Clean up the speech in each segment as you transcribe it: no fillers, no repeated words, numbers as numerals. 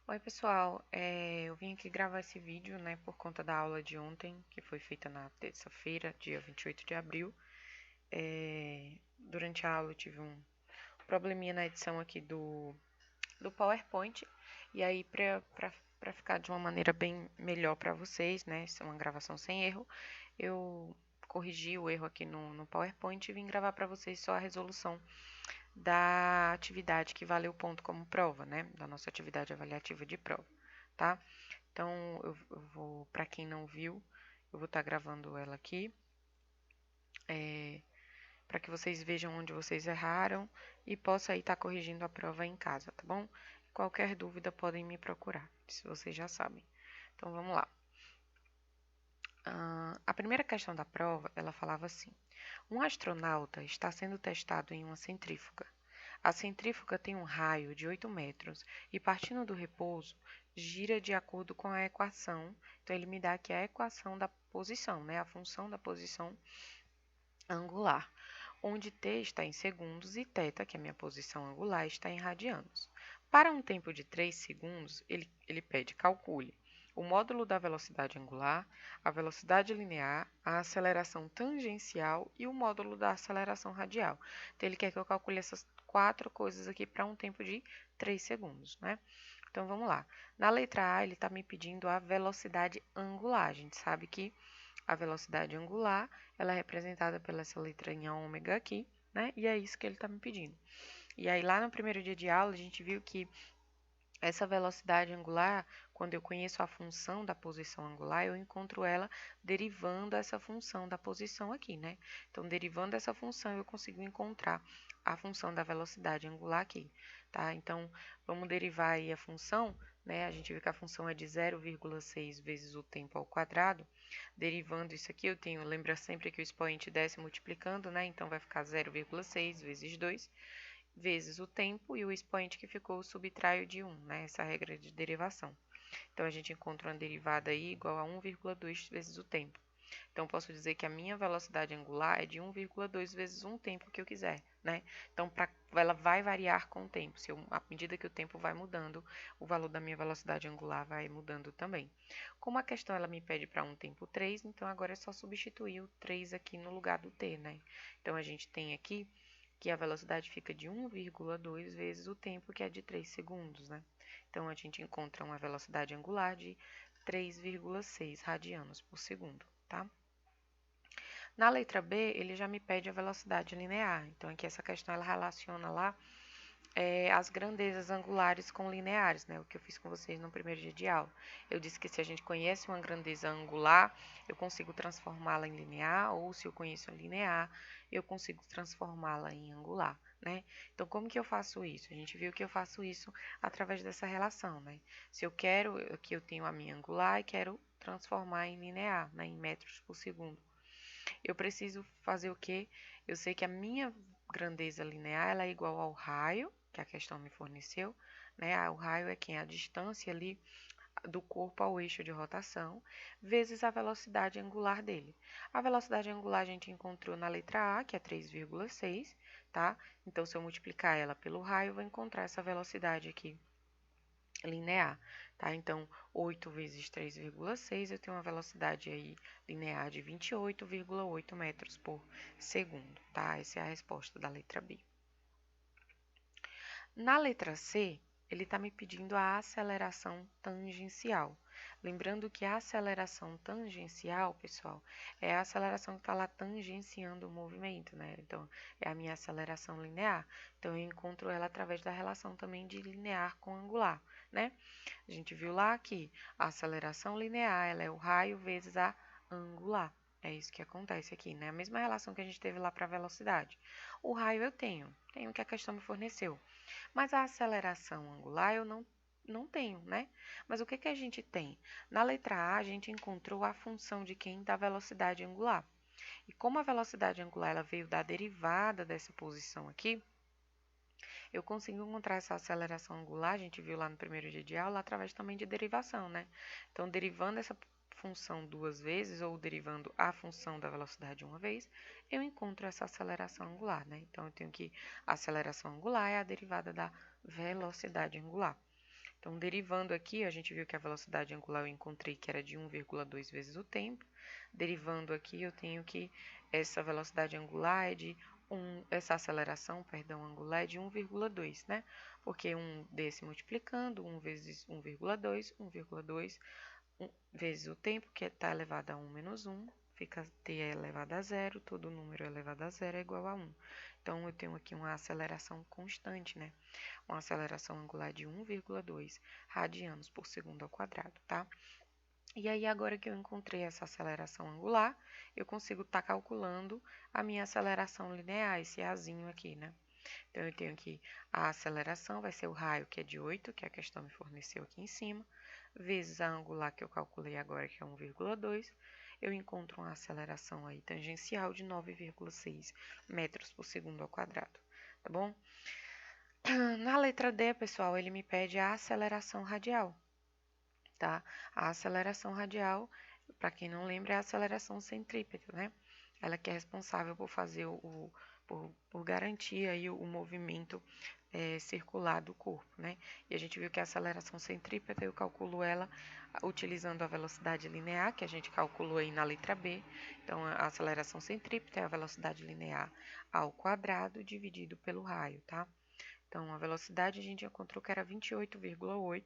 Oi, pessoal. Eu vim aqui gravar esse vídeo, né, por conta da aula de ontem, que foi feita na terça-feira, dia 28 de abril. Durante a aula eu tive um probleminha na edição aqui do PowerPoint, e aí para ficar de uma maneira bem melhor para vocês, né, ser uma gravação sem erro, eu corrigi o erro aqui no PowerPoint e vim gravar para vocês só a resolução da atividade que valeu ponto como prova, né, da nossa atividade avaliativa de prova, tá? Então, eu vou, para quem não viu, eu vou estar gravando ela aqui, para que vocês vejam onde vocês erraram e possa aí estar corrigindo a prova em casa, tá bom? Qualquer dúvida podem me procurar, se vocês já sabem. Então, vamos lá. A primeira questão da prova, ela falava assim: um astronauta está sendo testado em uma centrífuga. A centrífuga tem um raio de 8 metros e, partindo do repouso, gira de acordo com a equação. Então, ele me dá aqui a equação da posição, né? A função da posição angular, onde t está em segundos e θ, que é a minha posição angular, está em radianos. Para um tempo de 3 segundos, ele pede calcule o módulo da velocidade angular, a velocidade linear, a aceleração tangencial e o módulo da aceleração radial. Então, ele quer que eu calcule essas quatro coisas aqui para um tempo de 3 segundos, né? Então, vamos lá. Na letra A, ele está me pedindo a velocidade angular. A gente sabe que a velocidade angular, ela é representada pela essa letrinha ômega aqui, né? E é isso que ele está me pedindo. E aí, lá no primeiro dia de aula, a gente viu que essa velocidade angular, quando eu conheço a função da posição angular, eu encontro ela derivando essa função da posição aqui, né? Então, derivando essa função, eu consigo encontrar a função da velocidade angular aqui, tá? Então, vamos derivar aí a função, né? A gente vê que a função é de 0,6 vezes o tempo ao quadrado. Derivando isso aqui, eu tenho, lembra sempre que o expoente desce multiplicando, né? Então, vai ficar 0,6 vezes 2 vezes o tempo e o expoente que ficou subtraio de 1, né? Essa regra de derivação. Então, a gente encontra uma derivada aí igual a 1,2 vezes o tempo. Então, posso dizer que a minha velocidade angular é de 1,2 vezes um tempo que eu quiser, né? Então, ela vai variar com o tempo. À medida que o tempo vai mudando, o valor da minha velocidade angular vai mudando também. Como a questão ela me pede para um tempo 3, então agora é só substituir o 3 aqui no lugar do t, né? Então, a gente tem aqui que a velocidade fica de 1,2 vezes o tempo, que é de 3 segundos, né? Então, a gente encontra uma velocidade angular de 3,6 radianos por segundo, tá? Na letra B, ele já me pede a velocidade linear. Então, aqui essa questão ela relaciona lá as grandezas angulares com lineares, né? O que eu fiz com vocês no primeiro dia de aula. Eu disse que se a gente conhece uma grandeza angular, eu consigo transformá-la em linear, ou se eu conheço a linear, eu consigo transformá-la em angular, né? Então, como que eu faço isso? A gente viu que eu faço isso através dessa relação, né? Se eu quero, aqui eu tenho a minha angular e quero transformar em linear, né? Em metros por segundo. Eu preciso fazer o quê? Eu sei que a minha grandeza linear ela é igual ao raio, que a questão me forneceu, né? O raio é quem? A distância ali do corpo ao eixo de rotação, vezes a velocidade angular dele. A velocidade angular a gente encontrou na letra A, que é 3,6, tá? Então, se eu multiplicar ela pelo raio, eu vou encontrar essa velocidade aqui linear, tá? Então, 8 vezes 3,6, eu tenho uma velocidade aí linear de 28,8 metros por segundo, tá? Essa é a resposta da letra B. Na letra C, ele está me pedindo a aceleração tangencial. Lembrando que a aceleração tangencial, pessoal, é a aceleração que está lá tangenciando o movimento, né? Então, é a minha aceleração linear. Então, eu encontro ela através da relação também de linear com angular, né? A gente viu lá que a aceleração linear, ela é o raio vezes a angular. É isso que acontece aqui, né? A mesma relação que a gente teve lá para a velocidade. O raio eu tenho que a questão me forneceu. Mas a aceleração angular eu não tenho, né? Mas o que que a gente tem? Na letra A, a gente encontrou a função de quem? Da velocidade angular. E como a velocidade angular ela veio da derivada dessa posição aqui, eu consigo encontrar essa aceleração angular, a gente viu lá no primeiro dia de aula, através também de derivação, né? Então, derivando essa função duas vezes, ou derivando a função da velocidade uma vez, eu encontro essa aceleração angular, né? Então, eu tenho que a aceleração angular é a derivada da velocidade angular. Então, derivando aqui, a gente viu que a velocidade angular eu encontrei que era de 1,2 vezes o tempo. Derivando aqui, eu tenho que essa velocidade angular é de essa aceleração, perdão, angular é de 1,2, né? Porque um desse multiplicando, 1 vezes 1,2, 1,2 vezes o tempo, que está elevado a 1 menos 1, fica t elevado a zero, todo número elevado a zero é igual a 1. Então, eu tenho aqui uma aceleração constante, né? Uma aceleração angular de 1,2 radianos por segundo ao quadrado, tá? E aí, agora que eu encontrei essa aceleração angular, eu consigo estar calculando a minha aceleração linear, esse Azinho aqui, né? Então, eu tenho aqui a aceleração, vai ser o raio, que é de 8, que a questão me forneceu aqui em cima, vezes a angular que eu calculei agora, que é 1,2, eu encontro uma aceleração aí tangencial de 9,6 metros por segundo ao quadrado, tá bom? Na letra D, pessoal, ele me pede a aceleração radial, tá? A aceleração radial, para quem não lembra, é a aceleração centrípeta, né? Ela que é responsável por fazer por garantir aí o movimento circular do corpo, né? E a gente viu que a aceleração centrípeta, eu calculo ela utilizando a velocidade linear, que a gente calculou aí na letra B. Então, a aceleração centrípeta é a velocidade linear ao quadrado dividido pelo raio, tá? Então, a velocidade a gente encontrou que era 28,8.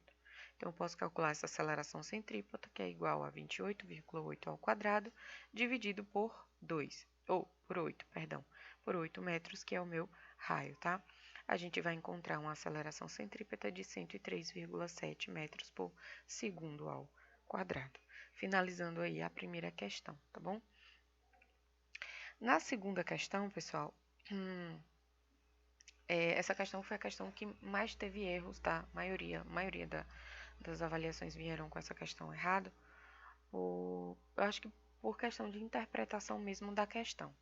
Então, eu posso calcular essa aceleração centrípeta, que é igual a 28,8 ao quadrado, dividido por 2, ou por 8, perdão, por 8 metros, que é o meu raio, tá? A gente vai encontrar uma aceleração centrípeta de 103,7 metros por segundo ao quadrado. Finalizando aí a primeira questão, tá bom? Na segunda questão, pessoal, essa questão foi a questão que mais teve erros, tá? A maioria das avaliações vieram com essa questão errada. Eu acho que por questão de interpretação mesmo da questão.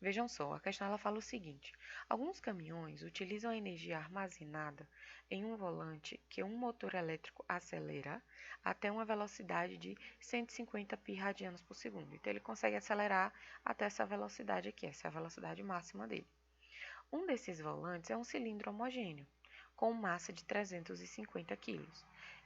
Vejam só, a questão ela fala o seguinte: alguns caminhões utilizam a energia armazenada em um volante que um motor elétrico acelera até uma velocidade de 150 pi radianos por segundo. Então, ele consegue acelerar até essa velocidade aqui, essa é a velocidade máxima dele. Um desses volantes é um cilindro homogêneo, com massa de 350 kg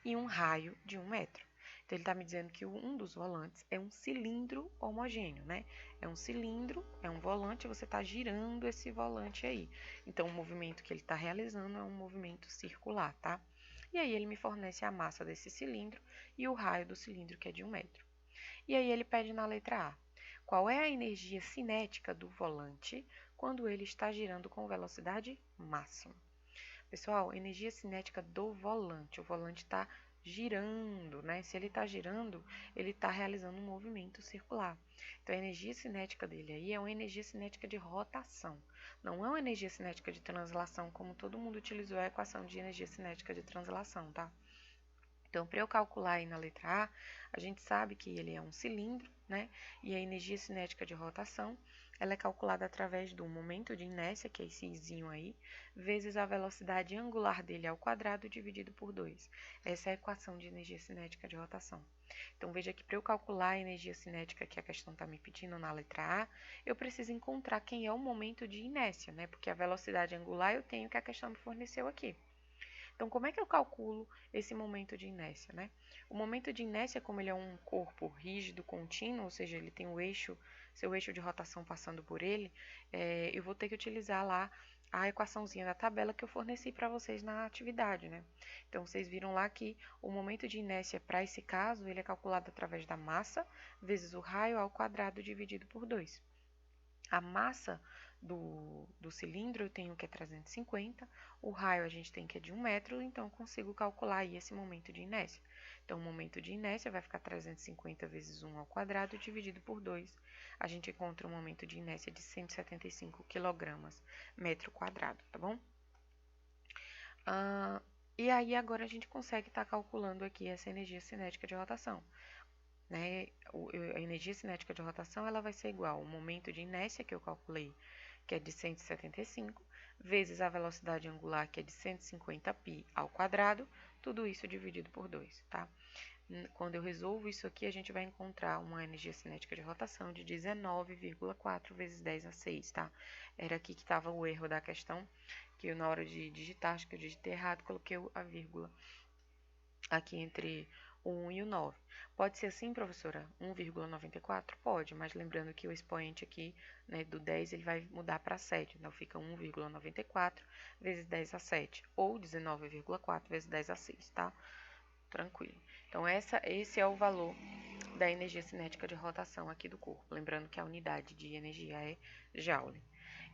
e um raio de 1 metro. Então, ele está me dizendo que um dos volantes é um cilindro homogêneo, né? É um cilindro, é um volante, você está girando esse volante aí. Então, o movimento que ele está realizando é um movimento circular, tá? E aí, ele me fornece a massa desse cilindro e o raio do cilindro, que é de 1 metro. E aí, ele pede na letra A: qual é a energia cinética do volante quando ele está girando com velocidade máxima? Pessoal, energia cinética do volante. O volante está girando, né? Se ele está girando, ele está realizando um movimento circular. Então, a energia cinética dele aí é uma energia cinética de rotação. Não é uma energia cinética de translação, como todo mundo utilizou a equação de energia cinética de translação, tá? Então, para eu calcular aí na letra A, a gente sabe que ele é um cilindro, né? E a energia cinética de rotação, ela é calculada através do momento de inércia, que é esse izinho aí, vezes a velocidade angular dele ao quadrado dividido por 2. Essa é a equação de energia cinética de rotação. Então, veja que para eu calcular a energia cinética que a questão está me pedindo na letra A, eu preciso encontrar quem é o momento de inércia, né? Porque a velocidade angular eu tenho que a questão me forneceu aqui. Então, como é que eu calculo esse momento de inércia, né? O momento de inércia, como ele é um corpo rígido, contínuo, ou seja, ele tem o eixo, seu eixo de rotação passando por ele, eu vou ter que utilizar lá a equaçãozinha da tabela que eu forneci para vocês na atividade, né? Então, vocês viram lá que o momento de inércia para esse caso, ele é calculado através da massa vezes o raio ao quadrado dividido por 2. A massa do cilindro eu tenho que é 350, o raio a gente tem que é de 1 metro, então eu consigo calcular aí esse momento de inércia. Então, o momento de inércia vai ficar 350 vezes 1 ao quadrado dividido por 2. A gente encontra um momento de inércia de 175 kg metro quadrado, tá bom? E aí, agora a gente consegue estar calculando aqui essa energia cinética de rotação. Né? A energia cinética de rotação ela vai ser igual ao momento de inércia que eu calculei, que é de 175, vezes a velocidade angular, que é de 150 π ao quadrado, tudo isso dividido por 2, tá? Quando eu resolvo isso aqui, a gente vai encontrar uma energia cinética de rotação de 19,4 vezes 10 a 6, tá? Era aqui que estava o erro da questão, que eu, na hora de digitar, acho que eu digitei errado, coloquei a vírgula. aqui entre o 1 e o 9. Pode ser assim, professora? 1,94? Pode, mas lembrando que o expoente aqui, né, do 10 ele vai mudar para 7. Então, fica 1,94 vezes 10 a 7, ou 19,4 vezes 10 a 6, tá? Tranquilo. Então, esse é o valor da energia cinética de rotação aqui do corpo. Lembrando que a unidade de energia é Joule.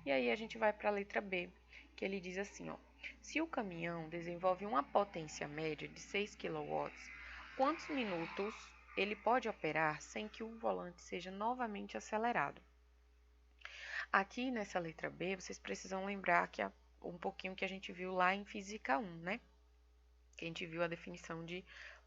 E aí a gente vai para a letra B, que ele diz assim, ó: se o caminhão desenvolve uma potência média de 6 kW, quantos minutos ele pode operar sem que o volante seja novamente acelerado? Aqui nessa letra B, vocês precisam lembrar que um pouquinho que a gente viu lá em Física 1, né? Que a gente viu a definição de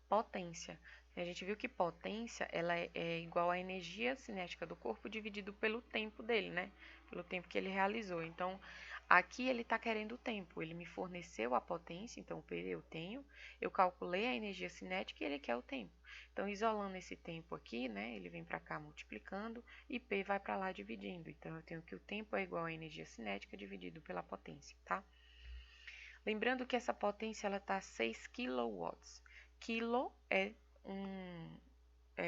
potência. A gente viu que potência ela é igual à energia cinética do corpo dividido pelo tempo dele, né? Pelo tempo que ele realizou. Então, aqui ele está querendo o tempo. Ele me forneceu a potência, então o P eu tenho. Eu calculei a energia cinética e ele quer o tempo. Então, isolando esse tempo aqui, né? Ele vem para cá multiplicando e P vai para lá dividindo. Então, eu tenho que o tempo é igual à energia cinética dividido pela potência, tá? Lembrando que essa potência ela está a 6 kW. Quilo é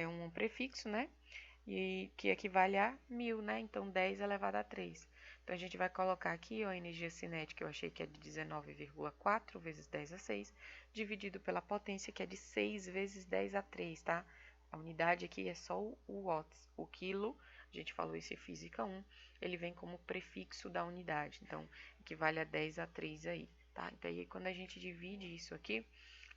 um prefixo, né? E que equivale a 1000, né? Então, 10 elevado a 3. Então, a gente vai colocar aqui ó, a energia cinética, eu achei que é de 19,4 vezes 10 a 6, dividido pela potência, que é de 6 vezes 10 a 3, tá? A unidade aqui é só o watts. O quilo, a gente falou isso em Física 1, ele vem como prefixo da unidade. Então, equivale a 10 a 3 aí, tá? Então, aí, quando a gente divide isso aqui,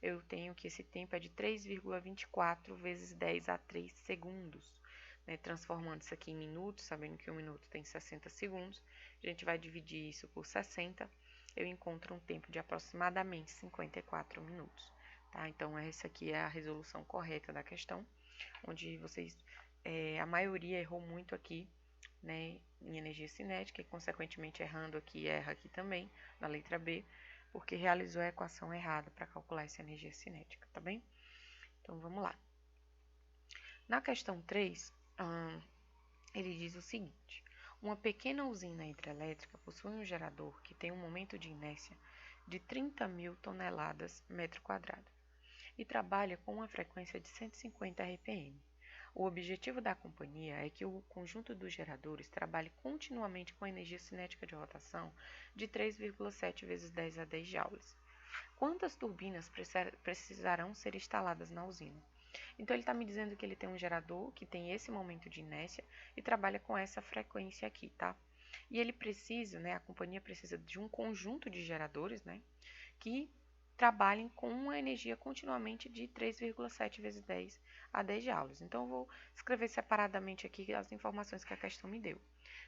eu tenho que esse tempo é de 3,24 vezes 10 a 3 segundos. Né? Transformando isso aqui em minutos, sabendo que um minuto tem 60 segundos, a gente vai dividir isso por 60, eu encontro um tempo de aproximadamente 54 minutos. Tá? Então, essa aqui é a resolução correta da questão, onde vocês, a maioria errou muito aqui, né, em energia cinética, e consequentemente errando aqui, erra aqui também, na letra B, porque realizou a equação errada para calcular essa energia cinética, tá bem? Então, vamos lá. Na questão 3, ele diz o seguinte: uma pequena usina hidrelétrica possui um gerador que tem um momento de inércia de 30.000 toneladas metro quadrado e trabalha com uma frequência de 150 RPM. O objetivo da companhia é que o conjunto dos geradores trabalhe continuamente com a energia cinética de rotação de 3,7 vezes 10 a 10 joules. Quantas turbinas precisarão ser instaladas na usina? Então, ele está me dizendo que ele tem um gerador que tem esse momento de inércia e trabalha com essa frequência aqui, tá? E ele precisa, né, a companhia precisa de um conjunto de geradores, né, que trabalhem com uma energia continuamente de 3,7 vezes 10 a 10 joules. Então, eu vou escrever separadamente aqui as informações que a questão me deu.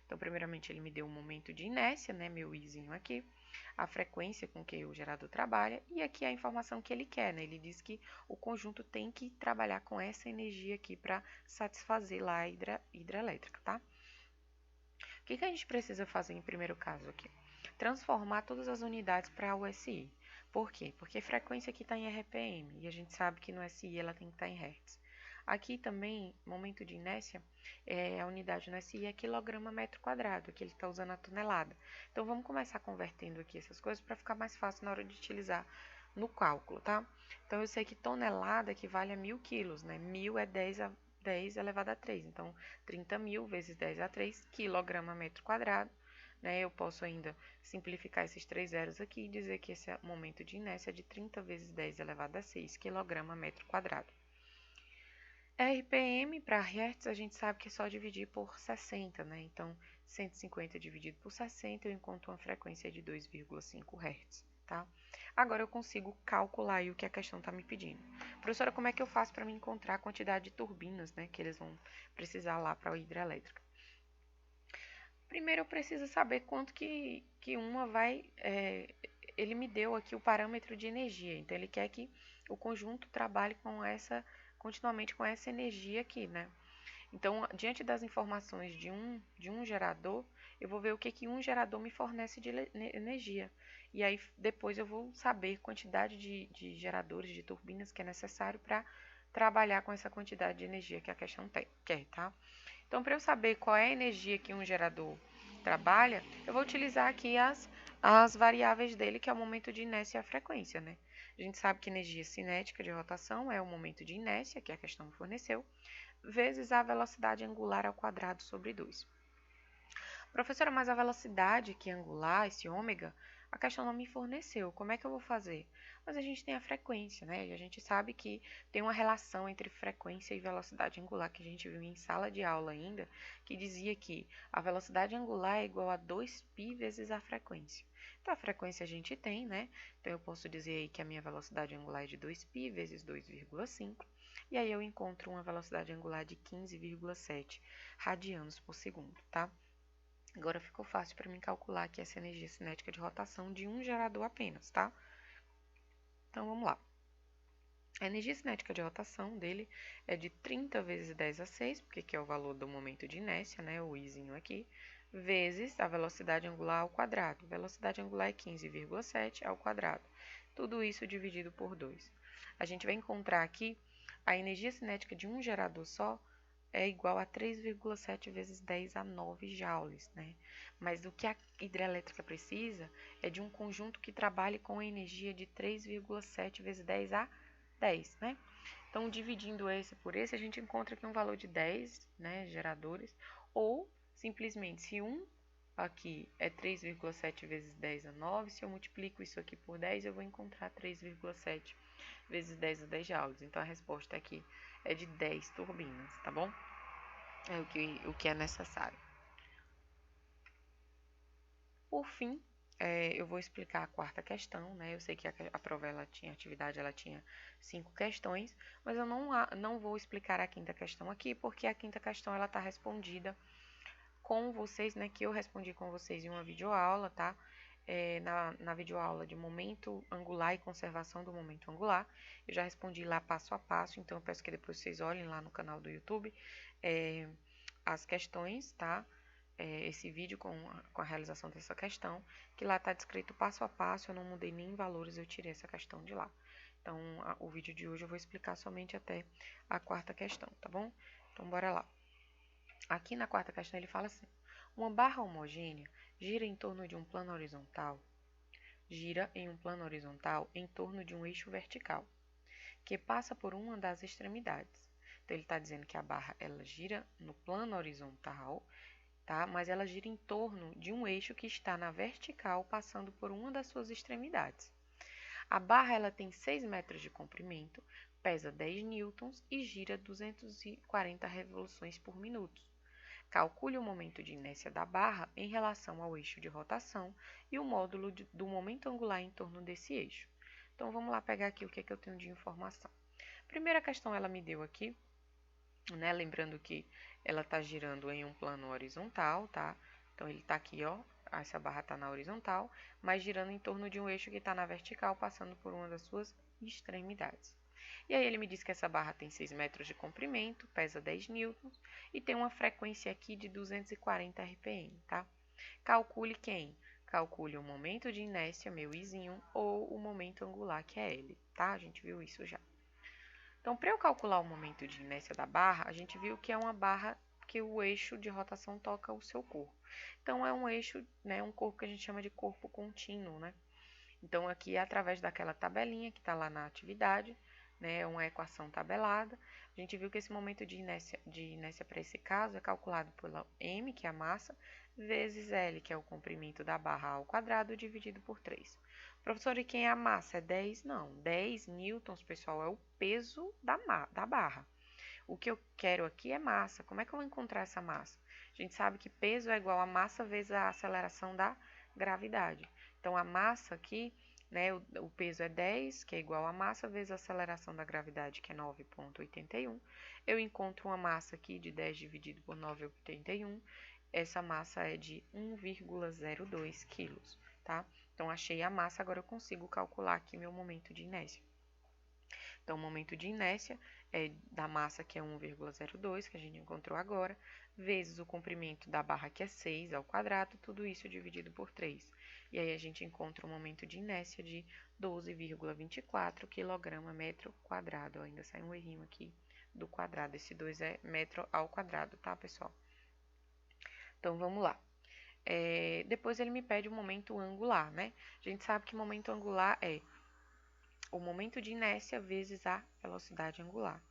Então, primeiramente, ele me deu um momento de inércia, né, meu izinho aqui, a frequência com que o gerador trabalha e aqui a informação que ele quer, né? Ele diz que o conjunto tem que trabalhar com essa energia aqui para satisfazer lá a hidrelétrica, tá? O que a gente precisa fazer em primeiro caso aqui? Transformar todas as unidades para USI. Por quê? Porque a frequência aqui está em RPM e a gente sabe que no SI ela tem que estar em Hertz. Aqui também, momento de inércia, a unidade no SI é quilograma metro quadrado, que ele está usando a tonelada. Então, vamos começar convertendo aqui essas coisas para ficar mais fácil na hora de utilizar no cálculo, tá? Então, eu sei que tonelada equivale a 1000 quilos, né? 1000 é 10 elevado a 3. Então, 30.000 vezes 10 a 3, quilograma metro quadrado. Né? Eu posso ainda simplificar esses 3 zeros aqui e dizer que esse momento de inércia é de 30 vezes 10 elevado a 6 quilograma metro quadrado. RPM para Hertz a gente sabe que é só dividir por 60, né? Então, 150 dividido por 60 eu encontro uma frequência de 2,5 Hz, tá? Agora eu consigo calcular aí o que a questão está me pedindo. Professora, como é que eu faço para me encontrar a quantidade de turbinas, né, que eles vão precisar lá para a hidrelétrica? Primeiro eu preciso saber quanto que uma vai... ele me deu aqui o parâmetro de energia, então ele quer que o conjunto trabalhe continuamente com essa energia aqui, né? Então, diante das informações de um gerador, eu vou ver o que um gerador me fornece de energia. E aí, depois eu vou saber a quantidade de geradores, de turbinas que é necessário para trabalhar com essa quantidade de energia que a questão quer, tá? Então, para eu saber qual é a energia que um gerador trabalha, eu vou utilizar aqui as variáveis dele, que é o momento de inércia e a frequência, né? A gente sabe que energia cinética de rotação é o momento de inércia, que a questão me forneceu, vezes a velocidade angular ao quadrado sobre 2. Professora, mas a velocidade que é angular, esse ômega, a questão não me forneceu. Como é que eu vou fazer? Mas a gente tem a frequência, né? E a gente sabe que tem uma relação entre frequência e velocidade angular que a gente viu em sala de aula ainda, que dizia que a velocidade angular é igual a 2π vezes a frequência. Então, a frequência a gente tem, né? Então, eu posso dizer aí que a minha velocidade angular é de 2π vezes 2,5. E aí eu encontro uma velocidade angular de 15,7 radianos por segundo, tá? Agora ficou fácil para mim calcular aqui essa energia cinética de rotação de um gerador apenas, tá? Então, vamos lá. A energia cinética de rotação dele é de 30 vezes 10 a 6, porque aqui é o valor do momento de inércia, né, o izinho aqui, vezes a velocidade angular ao quadrado. Velocidade angular é 15,7 ao quadrado. Tudo isso dividido por 2. A gente vai encontrar aqui a energia cinética de um gerador só é igual a 3,7 vezes 10 a 9 joules, né? Mas o que a hidrelétrica precisa é de um conjunto que trabalhe com a energia de 3,7 vezes 10 a 10, né? Então, dividindo esse por esse, a gente encontra aqui um valor de 10, né, geradores, ou simplesmente, se um aqui é 3,7 vezes 10 a 9, se eu multiplico isso aqui por 10, eu vou encontrar 3,7 vezes 10 a 10 joules. Então, a resposta aqui é de 10 turbinas, tá bom? É o que é necessário. Por fim, eu vou explicar a quarta questão, né? Eu sei que a prova, ela tinha atividade, ela tinha 5 questões, mas eu não vou explicar a quinta questão aqui, porque a quinta questão, ela está respondida com vocês, né? Que eu respondi com vocês em uma videoaula, tá? Na videoaula de momento angular e conservação do momento angular. Eu já respondi lá passo a passo, então eu peço que depois vocês olhem lá no canal do YouTube as questões, tá? Esse vídeo com a realização dessa questão, que lá está descrito passo a passo, eu não mudei nem valores, eu tirei essa questão de lá. Então, o vídeo de hoje eu vou explicar somente até a quarta questão, tá bom? Então, bora lá. Aqui na quarta questão ele fala assim: uma barra homogênea gira em torno de um plano horizontal, gira em um plano horizontal em torno de um eixo vertical, que passa por uma das extremidades. Então ele está dizendo que a barra ela gira no plano horizontal, tá? Mas ela gira em torno de um eixo que está na vertical, passando por uma das suas extremidades. A barra ela tem 6 metros de comprimento, pesa 10 newtons e gira 240 revoluções por minuto. Calcule o momento de inércia da barra em relação ao eixo de rotação e o módulo do momento angular em torno desse eixo. Então, vamos lá pegar aqui o que eu tenho de informação. Primeira questão ela me deu aqui, né? Lembrando que ela está girando em um plano horizontal, tá? Então, ele está aqui, ó, essa barra está na horizontal, mas girando em torno de um eixo que está na vertical, passando por uma das suas extremidades. E aí ele me diz que essa barra tem 6 metros de comprimento, pesa 10 newtons e tem uma frequência aqui de 240 RPM, tá? Calcule quem? Calcule o momento de inércia, meu izinho, ou o momento angular, que é L, tá? A gente viu isso já. Então, para eu calcular o momento de inércia da barra, a gente viu que é uma barra que o eixo de rotação toca o seu corpo. Então, é um eixo, né, um corpo que a gente chama de corpo contínuo, né? Então, aqui, através daquela tabelinha que está lá na atividade, né, uma equação tabelada, a gente viu que esse momento de inércia para esse caso é calculado pela m, que é a massa, vezes L, que é o comprimento da barra ao quadrado, dividido por 3. Professor, e quem é a massa? É 10? Não, 10 newtons, pessoal, é o peso da barra. O que eu quero aqui é massa. Como é que eu vou encontrar essa massa? A gente sabe que peso é igual a massa vezes a aceleração da gravidade. Então, a massa aqui, né, o peso é 10, que é igual a massa, vezes a aceleração da gravidade, que é 9,81. Eu encontro uma massa aqui de 10 dividido por 9,81. Essa massa é de 1,02 quilos, tá? Então, achei a massa, agora eu consigo calcular aqui meu momento de inércia. Então, o momento de inércia é da massa, que é 1,02, que a gente encontrou agora, vezes o comprimento da barra, que é 6 ao quadrado, tudo isso dividido por 3. E aí, a gente encontra o momento de inércia de 12,24 kg metro quadrado. Ainda sai um errinho aqui do quadrado. Esse 2 é metro ao quadrado, tá, pessoal? Então, vamos lá. Depois ele me pede o momento angular, né? A gente sabe que momento angular é o momento de inércia vezes a velocidade angular.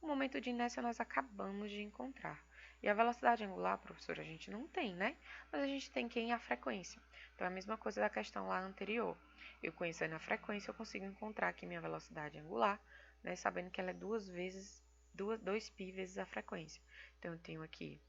O momento de inércia nós acabamos de encontrar. E a velocidade angular, professora, a gente não tem, né? Mas a gente tem quem? A frequência. Então, é a mesma coisa da questão lá anterior. Eu conhecendo a frequência, eu consigo encontrar aqui minha velocidade angular, né? Sabendo que ela é 2π vezes a frequência. Então, eu tenho aqui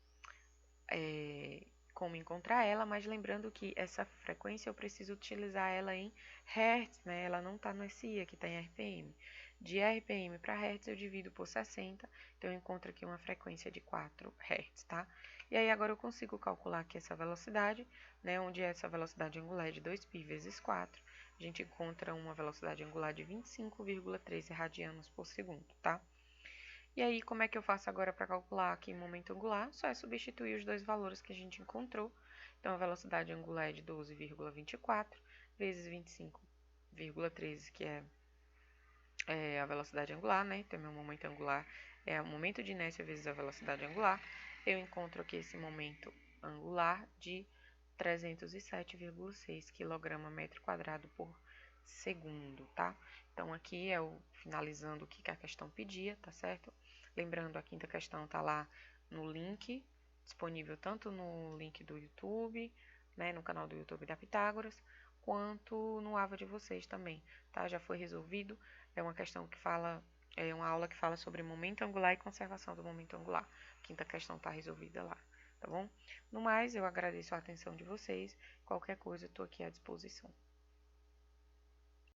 como encontrar ela, mas lembrando que essa frequência eu preciso utilizar ela em Hertz, né? Ela não está no SI, aqui está em RPM. De RPM para Hertz eu divido por 60, então eu encontro aqui uma frequência de 4 Hz, tá? E aí agora eu consigo calcular aqui essa velocidade, né? Onde essa velocidade angular é de 2π vezes 4, a gente encontra uma velocidade angular de 25,13 radianos por segundo, tá? E aí, como é que eu faço agora para calcular aqui o momento angular? Só é substituir os dois valores que a gente encontrou. Então, a velocidade angular é de 12,24 vezes 25,13, que é a velocidade angular, né? Então, meu momento angular é o momento de inércia vezes a velocidade angular. Eu encontro aqui esse momento angular de 307,6 kg/m² por segundo, tá? Então, aqui é o finalizando o que a questão pedia, tá certo? Lembrando, a quinta questão tá lá no link, disponível tanto no link do YouTube, né, no canal do YouTube da Pitágoras, quanto no AVA de vocês também, tá? Já foi resolvido, é uma questão que fala, é uma aula que fala sobre momento angular e conservação do momento angular. A quinta questão tá resolvida lá, tá bom? No mais, eu agradeço a atenção de vocês, qualquer coisa eu tô aqui à disposição.